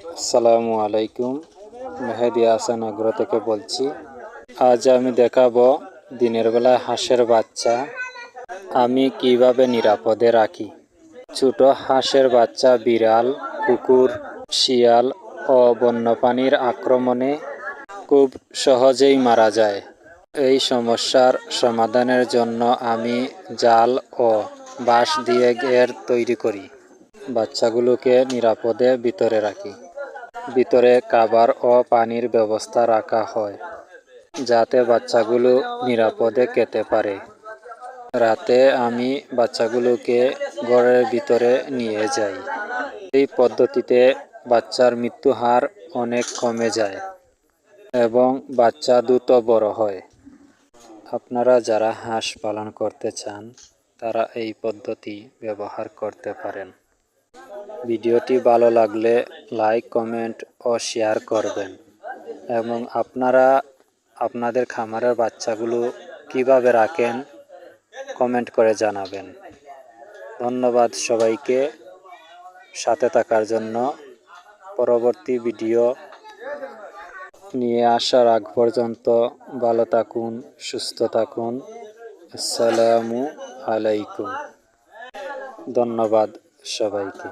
আসসালামু আলাইকুম। মেহেদি হাসান আগ্রহ থেকে বলছি। আজ আমি দেখাবো দিনের বেলায় হাঁসের বাচ্চা আমি কিভাবে নিরাপদে রাখি। ছোট হাঁসের বাচ্চা বিড়াল, কুকুর, শিয়াল ও বন্যপ্রাণীর আক্রমণে খুব সহজেই মারা যায়। এই সমস্যার সমাধানের জন্য আমি জাল ও বাঁশ দিয়ে ঘের তৈরি করি। বাচ্চাগুলোকে নিরাপদে ভিতরে রাখি। ভিতরে খাবার ও পানির ব্যবস্থা রাখা হয় যাতে বাচ্চাগুলো নিরাপদে খেতে পারে। রাতে আমি বাচ্চাগুলোকে ঘরের ভিতরে নিয়ে যাই। এই পদ্ধতিতে বাচ্চার মৃত্যু হার অনেক কমে যায় এবং বাচ্চা দ্রুত বড় হয়। আপনারা যারা হাঁস পালন করতে চান তারা এই পদ্ধতি ব্যবহার করতে পারেন। ভিডিওটি ভালো লাগলে লাইক, কমেন্ট ও শেয়ার করবেন এবং আপনারা আপনাদের খামারের বাচ্চাগুলো কিভাবে রাখেন কমেন্ট করে জানাবেন। ধন্যবাদ সবাইকে সাথে থাকার জন্য। পরবর্তী ভিডিও নিয়ে আসার আগ পর্যন্ত ভালো থাকুন, সুস্থ থাকুন। আসসালামু আলাইকুম। ধন্যবাদ সবাইকে।